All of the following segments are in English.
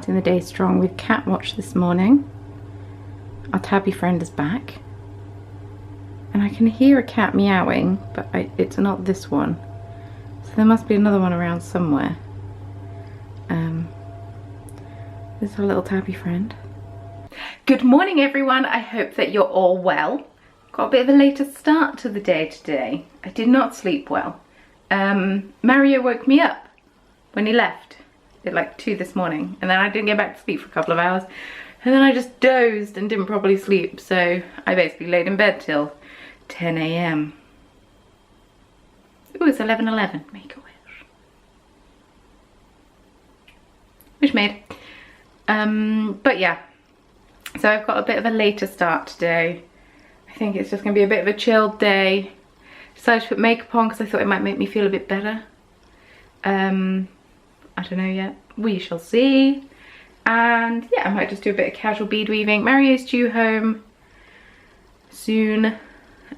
starting the day strong with cat watch this morning. Our tabby friend is back. And I can hear a cat meowing, but it's not this one. So there must be another one around somewhere. This is our little tabby friend. Good morning everyone, I hope that you're all well. Got a bit of a later start to the day today. I did not sleep well. Mario woke me up when he left at like 2 this morning, and then I didn't get back to sleep for a couple of hours, and then I just dozed and didn't properly sleep, so I basically laid in bed till 10 AM. Ooh, it's 11:11. Make a wish. Wish made. But yeah, so I've got a bit of a later start today. I think it's just going to be a bit of a chilled day. Decided to put makeup on because I thought it might make me feel a bit better. I don't know yet. We shall see. And yeah, I might just do a bit of casual bead weaving. Mario's due home soon.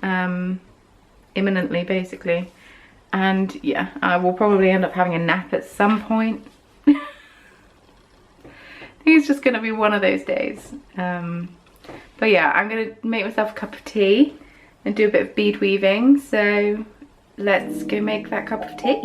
Imminently, basically. And yeah, I will probably end up having a nap at some point. It's just gonna be one of those days. But yeah, I'm gonna make myself a cup of tea and do a bit of bead weaving. So let's go make that cup of tea.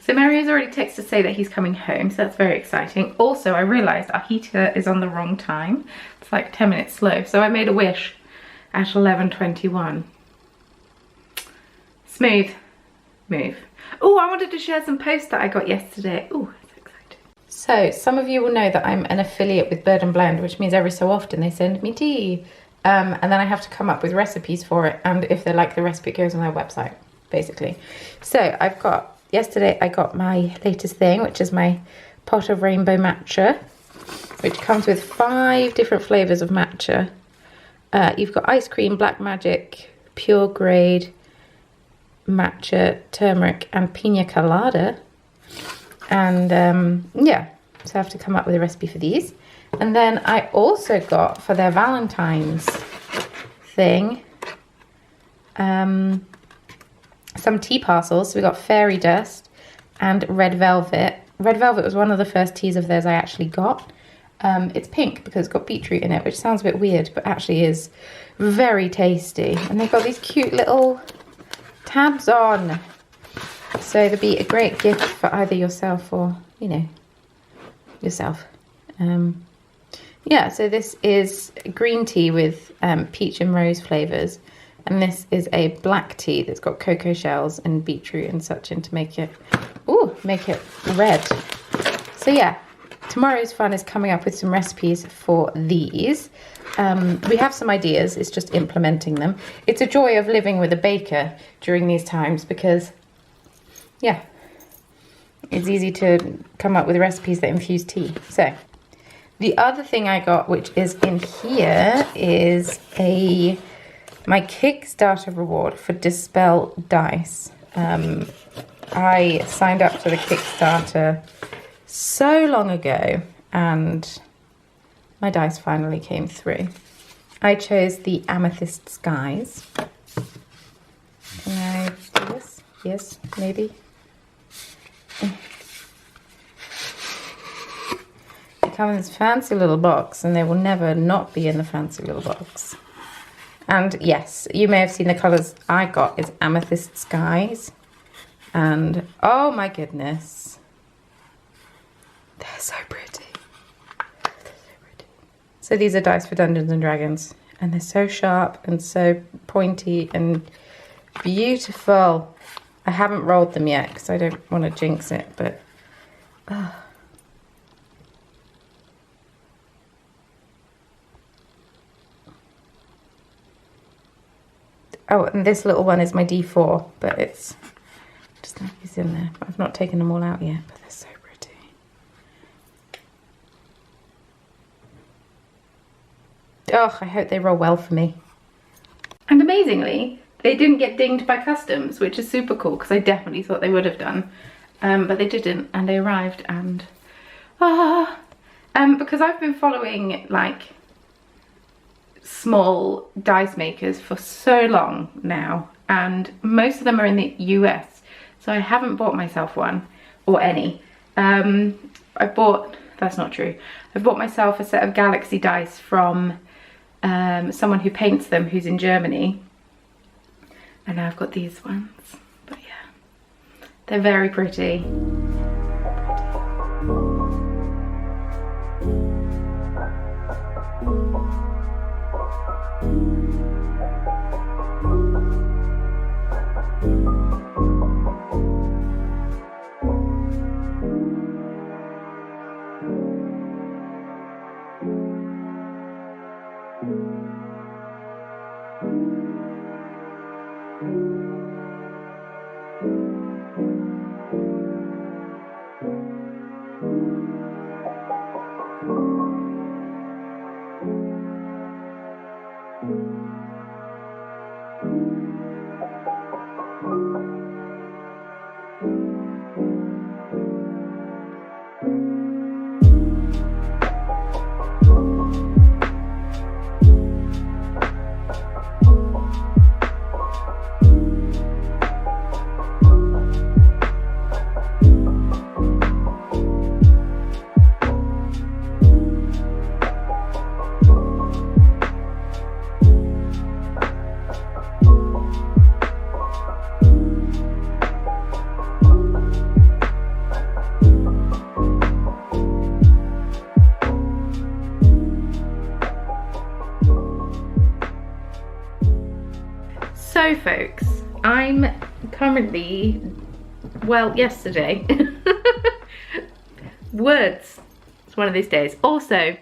So Mario's already texted to say that he's coming home, so that's very exciting. Also, I realised our heater is on the wrong time. It's like 10 minutes slow, so I made a wish at 11:21. Smooth move. Oh, I wanted to share some posts that I got yesterday. Oh, that's exciting. So some of you will know that I'm an affiliate with BIRD&BLEND, which means every so often they send me tea. And then I have to come up with recipes for it, and if they like the recipe, it goes on their website, basically. So yesterday I got my latest thing, which is my pot of rainbow matcha, which comes with 5 different flavours of matcha. You've got ice cream, black magic, pure grade, matcha, turmeric, and pina colada. And yeah, so I have to come up with a recipe for these. And then I also got, for their Valentine's thing, some tea parcels. So we got fairy dust and red velvet. Red velvet was one of the first teas of theirs I actually got. It's pink because it's got beetroot in it, which sounds a bit weird, but actually is very tasty. And they've got these cute little tabs on. So they'd be a great gift for either yourself or, you know, yourself. Yeah, so this is green tea with peach and rose flavours. And this is a black tea that's got cocoa shells and beetroot and such in to make it red. So yeah, tomorrow's fun is coming up with some recipes for these. We have some ideas, it's just implementing them. It's a joy of living with a baker during these times because, yeah, it's easy to come up with recipes that infuse tea. So the other thing I got, which is in here, is my Kickstarter reward for Dispel dice. I signed up to the Kickstarter so long ago and my dice finally came through. I chose the Amethyst Skies. Can I do this? Yes, maybe. They come in this fancy little box and they will never not be in the fancy little box. And yes, you may have seen the colours I got is Amethyst Skies. And oh my goodness, they're so pretty. They're so pretty. So these are dice for Dungeons and Dragons, and they're so sharp and so pointy and beautiful. I haven't rolled them yet because I don't want to jinx it, but oh, and this little one is my D4, but it's just like it's in there. I've not taken them all out yet, but they're so pretty. oh, I hope they roll well for me. And amazingly, they didn't get dinged by customs, which is super cool because I definitely thought they would have done. But they didn't, and they arrived, and because I've been following like small dice makers for so long now, and most of them are in the US, so I haven't bought myself one, or any. That's not true. I've bought myself a set of Galaxy dice from someone who paints them, who's in Germany, and now I've got these ones. But yeah, they're very pretty. So folks, I'm currently, well, yesterday, words, it's one of these days. Also,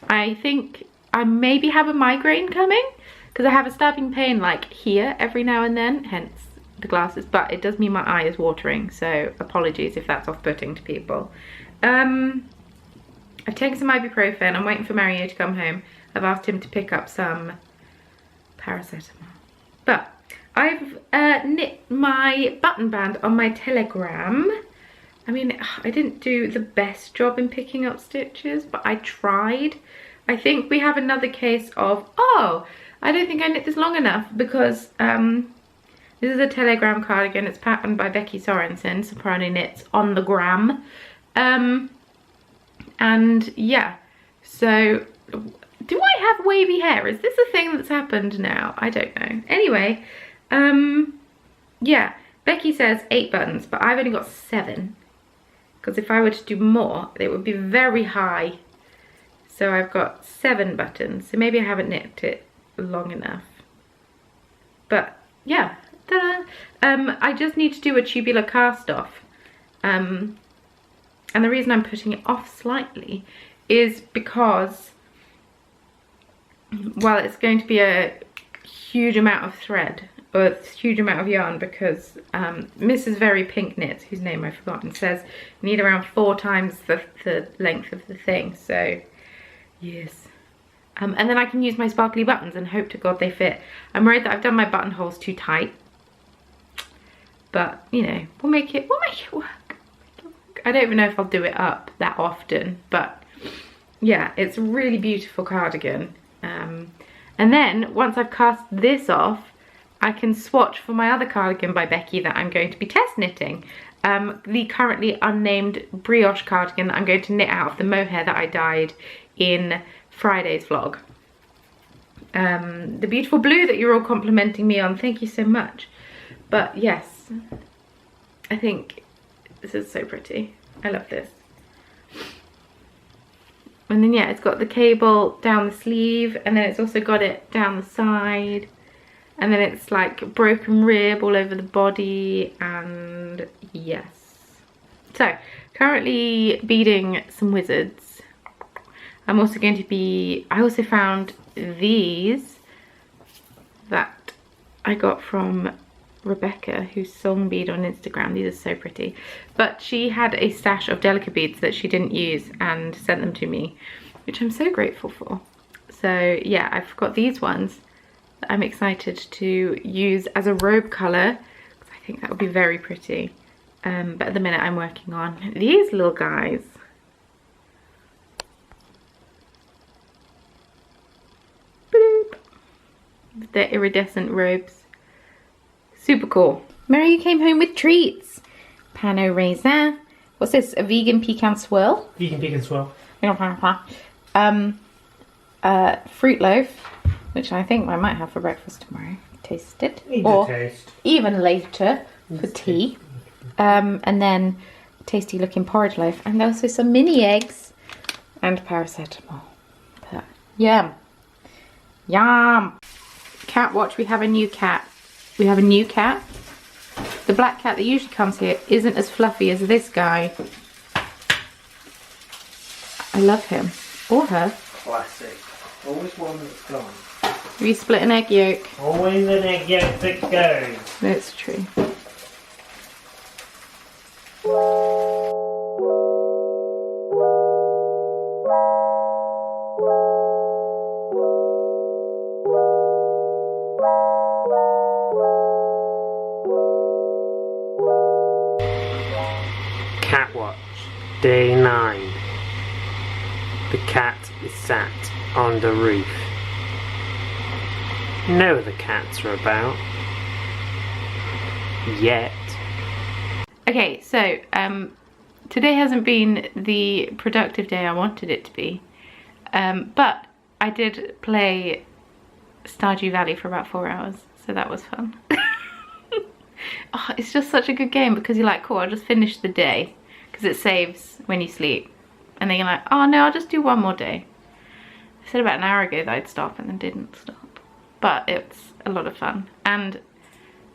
I think I maybe have a migraine coming because I have a stabbing pain like here every now and then, hence the glasses, but it does mean my eye is watering, so apologies if that's off-putting to people. I've taken some ibuprofen. I'm waiting for Mario to come home. I've asked him to pick up some paracetamol. But I've knit my button band on my Telegram. I mean, I didn't do the best job in picking up stitches, but I tried. I think we have another case of, oh, I don't think I knit this long enough, because this is a Telegram cardigan. It's patterned by Becky Sorensen, Soprano Knits on the gram. And yeah, so do I have wavy hair? Is this a thing that's happened now? I don't know. Anyway, yeah, Becky says 8 buttons, but I've only got 7. Because if I were to do more, it would be very high. So I've got 7 buttons. So maybe I haven't knit it long enough. But yeah, ta-da! I just need to do a tubular cast off. And the reason I'm putting it off slightly is because, well, it's going to be a huge amount of thread, or a huge amount of yarn, because Mrs. Very Pink Knits, whose name I've forgotten, says you need around 4 times the length of the thing, so yes. And then I can use my sparkly buttons and hope to God they fit. I'm worried that I've done my buttonholes too tight, but you know, we'll make it work. I don't even know if I'll do it up that often, but yeah, it's a really beautiful cardigan. And then once I've cast this off, I can swatch for my other cardigan by Becky that I'm going to be test knitting. The currently unnamed brioche cardigan that I'm going to knit out of the mohair that I dyed in Friday's vlog. The beautiful blue that you're all complimenting me on, thank you so much. But yes, I think this is so pretty. I love this. And then yeah, it's got the cable down the sleeve, and then it's also got it down the side, and then it's like broken rib all over the body, and yes. So currently beading some wizards. I'm also going to be, I also found these that I got from Rebecca, who's song bead on Instagram. These are so pretty, but she had a stash of Delica beads that she didn't use and sent them to me, which I'm so grateful for. So yeah, I've got these ones that I'm excited to use as a robe colour, because I think that would be very pretty. But at the minute I'm working on these little guys. Boop. They're iridescent robes. Super cool. Mary came home with treats. Pano raisin. What's this? A vegan pecan swirl? Vegan pecan swirl. Fruit loaf, which I think I might have for breakfast tomorrow. Taste it. Or taste. Even later for tea. And then tasty looking porridge loaf. And also some mini eggs and paracetamol. But, yum. Yum. Cat watch. We have a new cat. We have a new cat. The black cat that usually comes here isn't as fluffy as this guy. I love him. Or her. Classic. Always one that's gone. Have you split an egg yolk? Always an egg yolk that goes. That's true. Cat watch. Day 9. The cat is sat on the roof. No other cats are about. Yet. Okay, so today hasn't been the productive day I wanted it to be. But I did play Stardew Valley for about 4 hours, so that was fun. Oh, it's just such a good game because you're like, cool, I'll just finish the day because it saves when you sleep. And then you're like, oh no, I'll just do one more day. I said about an hour ago that I'd stop and then didn't stop. But it's a lot of fun. And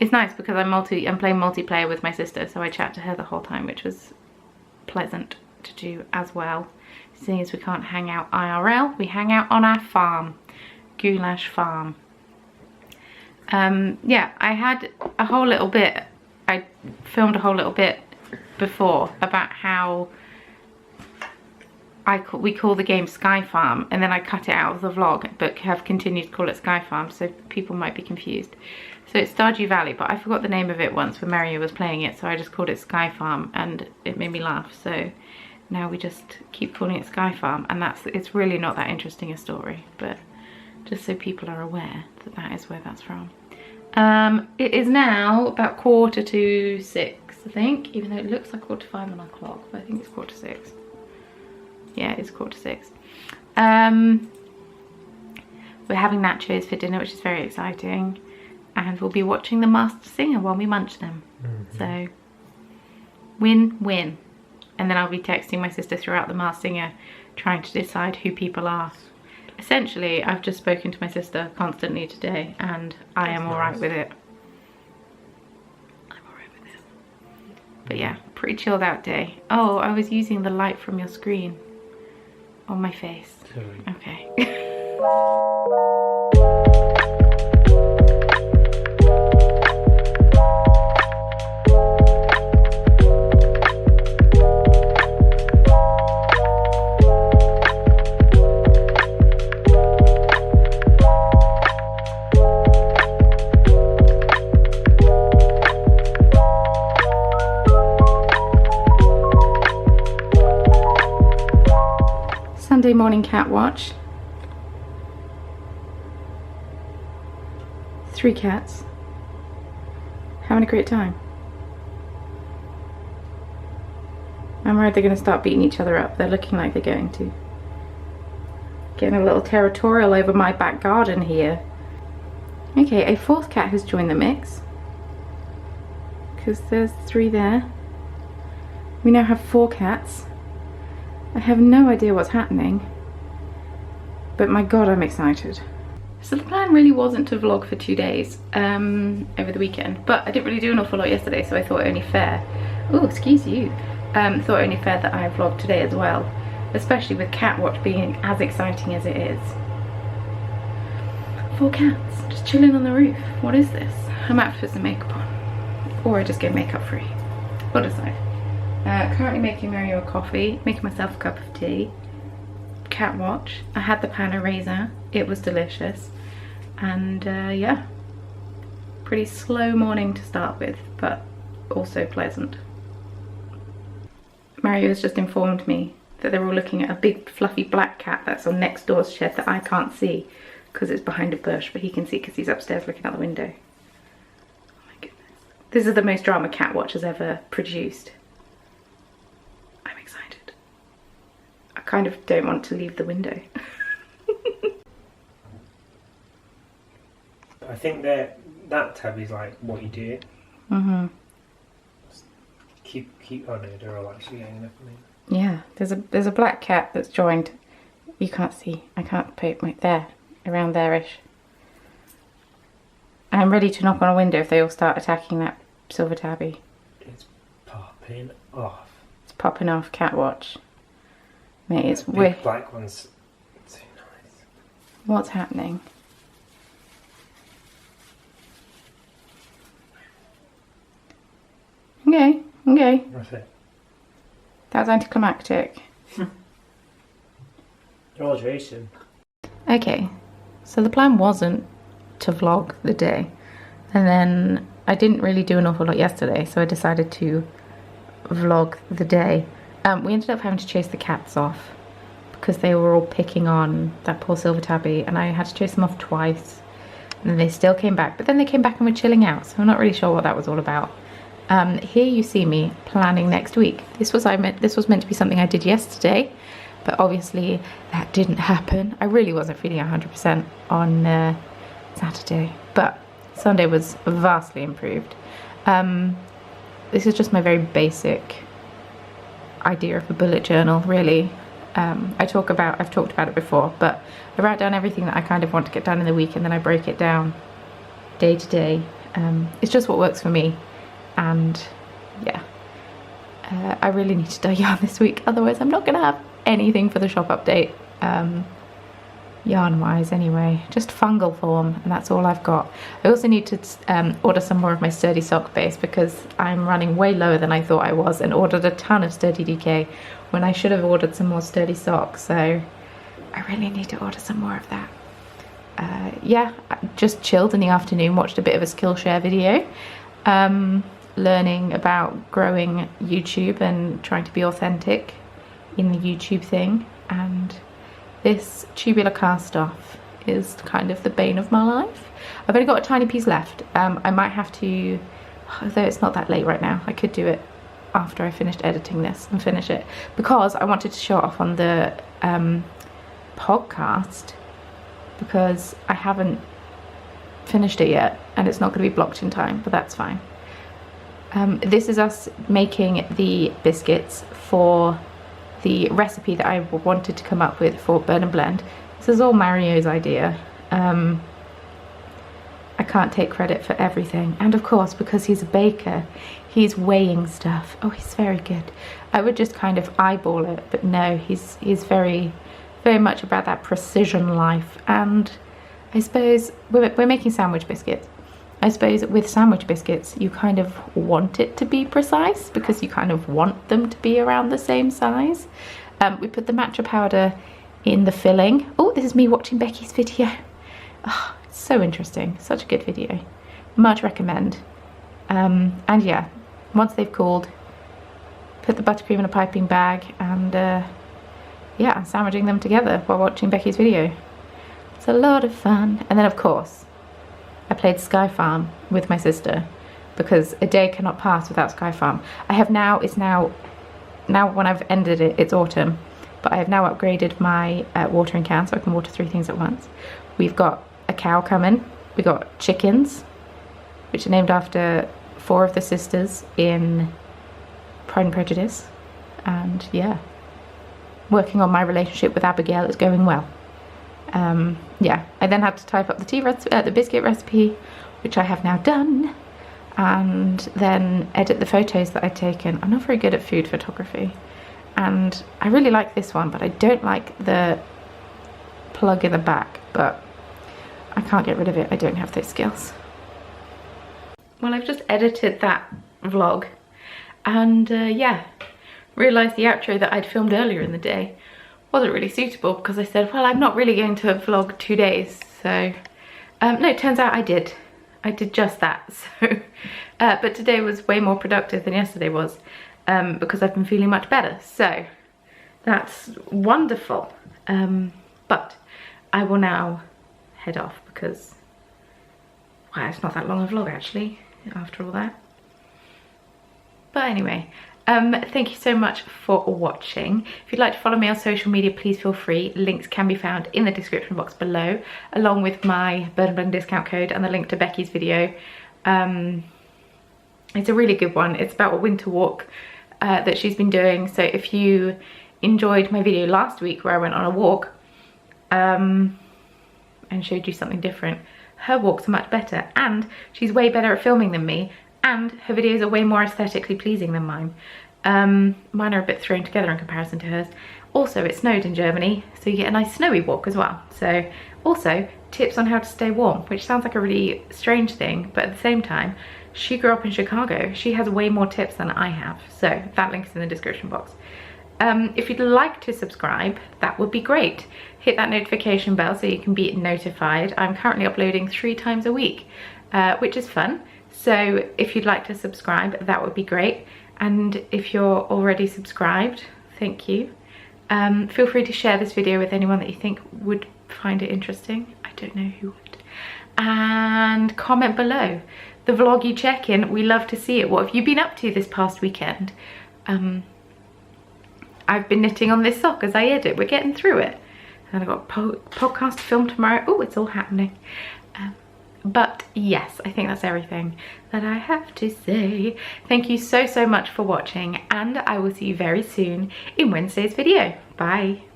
it's nice because I'm playing multiplayer with my sister, so I chat to her the whole time, which was pleasant to do as well. Seeing as we can't hang out IRL, we hang out on our farm. Goulash Farm. Yeah, I had a whole little bit, I filmed a whole little bit before about how we call the game Sky Farm, and then I cut it out of the vlog, but have continued to call it Sky Farm, so people might be confused. So it's Stardew Valley, but I forgot the name of it once when Mario was playing it, so I just called it Sky Farm, and it made me laugh, so now we just keep calling it Sky Farm, and it's really not that interesting a story, but just so people are aware that that is where that's from. It is now about 6:15, I think, even though it looks like 5:45 on our clock, but I think it's 6:45. Yeah, it's 5:45. We're having nachos for dinner, which is very exciting, and we'll be watching The Masked Singer while we munch them. So, win-win. And then I'll be texting my sister throughout The Masked Singer, trying to decide who people are. Essentially, I've just spoken to my sister constantly today, and I am alright with it. I'm alright with it. But yeah, pretty chilled out day. Oh, I was using the light from your screen on my face. Sorry. Okay. Sunday morning cat watch. 3 cats. Having a great time. I'm worried they're going to start beating each other up. They're looking like they're going to. Getting a little territorial over my back garden here. Okay, a 4th cat has joined the mix. Because there's 3 there. We now have 4 cats. I have no idea what's happening, but my god, I'm excited. So the plan really wasn't to vlog for 2 days over the weekend, but I didn't really do an awful lot yesterday, so I thought it only fair. Oh, excuse you. Thought it only fair that I vlogged today as well, especially with cat watch being as exciting as it is. 4 cats just chilling on the roof. What is this? I might have to put some makeup on, or I just get makeup free. We'll decide. Currently making Mario a coffee, making myself a cup of tea. Cat watch. I had the pan of raisin. it was delicious. And yeah, pretty slow morning to start with, but also pleasant. Mario has just informed me that they're all looking at a big fluffy black cat that's on next door's shed that I can't see because it's behind a bush, but he can see because he's upstairs looking out the window. Oh my goodness. This is the most drama Cat Watch has ever produced. I'm excited. I kind of don't want to leave the window. I think that tab is like what you do. Mm-hmm. Keep. Oh no, they're all actually hanging up on me. Yeah, there's a black cat that's joined. You can't see. I can't put my there, around there-ish. I'm ready to knock on a window if they all start attacking that silver tabby. It's popping off. It's popping off. Cat Watch. Mate, it's big weird. black one's so nice. What's happening? Okay, okay. That's it. That was anticlimactic. Oh, Jason. Okay, so the plan wasn't to vlog the day, and then I didn't really do an awful lot yesterday, so I decided to vlog the day. We ended up having to chase the cats off because they were all picking on that poor silver tabby, and I had to chase them off twice, and then they still came back, but then they came back and were chilling out, so I'm not really sure what that was all about. Here you see me planning next week. This was meant to be something I did yesterday, but obviously that didn't happen. I really wasn't feeling 100% on Saturday, but Sunday was vastly improved. This is just my very basic idea of a bullet journal, really. I've talked about it before, but I write down everything that I kind of want to get done in the week, and then I break it down day to day. It's just what works for me. And yeah, I really need to dye yarn this week, otherwise I'm not going to have anything for the shop update, yarn wise anyway, just fungal form, and that's all I've got. I also need to order some more of my sturdy sock base because I'm running way lower than I thought I was, and ordered a ton of sturdy DK when I should have ordered some more sturdy socks, so I really need to order some more of that. Yeah, I just chilled in the afternoon, watched a bit of a Skillshare video, learning about growing YouTube and trying to be authentic in the YouTube thing, and this tubular cast off is kind of the bane of my life. I've only got a tiny piece left. I might have to, although it's not that late right now, I could do it after I finished editing this and finish it, because I wanted to show it off on the podcast, because I haven't finished it yet and it's not going to be blocked in time, but that's fine. This is us making the biscuits for the recipe that I wanted to come up with for BIRD&BLEND. This is all Mario's idea. I can't take credit for everything, and of course, because he's a baker, he's weighing stuff. Oh, he's very good. I would just kind of eyeball it, but no, he's very, very much about that precision life. And I suppose we're making sandwich biscuits. I suppose with sandwich biscuits, you kind of want it to be precise because you kind of want them to be around the same size. We put the matcha powder in the filling. Oh, this is me watching Becky's video. Oh, it's so interesting. Such a good video. Much recommend. And yeah, once they've cooled, put the buttercream in a piping bag, and yeah, I'm sandwiching them together while watching Becky's video. It's a lot of fun. And then of course, I played Sky Farm with my sister because a day cannot pass without Sky Farm. It's now when I've ended it, it's autumn, but I have now upgraded my watering can so I can water 3 things at once. We've got a cow coming, we got chickens, which are named after 4 of the sisters in Pride and Prejudice, and yeah, working on my relationship with Abigail is going well. Yeah, I then had to type up the biscuit recipe, which I have now done, and then edit the photos that I'd taken. I'm not very good at food photography, and I really like this one, but I don't like the plug in the back, but I can't get rid of it. I don't have those skills. Well, I've just edited that vlog, and yeah, realised the outro that I'd filmed earlier in the day wasn't really suitable because I said, well, I'm not really going to vlog 2 days. So, no, it turns out I did. I did just that. So, but today was way more productive than yesterday was because I've been feeling much better. So that's wonderful. But I will now head off because, well, it's not that long a vlog actually, after all that. But anyway, thank you so much for watching. If you'd like to follow me on social media, please feel free. Links can be found in the description box below, along with my BIRD&BLEND discount code and the link to Becky's video. It's a really good one. It's about a winter walk that she's been doing. So if you enjoyed my video last week where I went on a walk and showed you something different, her walks are much better, and she's way better at filming than me, and her videos are way more aesthetically pleasing than mine. Mine are a bit thrown together in comparison to hers. Also, it snowed in Germany, so you get a nice snowy walk as well. So also tips on how to stay warm, which sounds like a really strange thing, but at the same time, she grew up in Chicago. She has way more tips than I have. So that link's in the description box. If you'd like to subscribe, that would be great. Hit that notification bell so you can be notified. I'm currently uploading 3 times a week, which is fun. So if you'd like to subscribe, that would be great. And if you're already subscribed, thank you. Feel free to share this video with anyone that you think would find it interesting. I don't know who would. And comment below. The vloggy check-in, we love to see it. What have you been up to this past weekend? I've been knitting on this sock as I edit. We're getting through it. And I've got a podcast to film tomorrow. Oh, it's all happening. But yes, I think that's everything that I have to say. Thank you so much for watching, and I will see you very soon in Wednesday's video. Bye.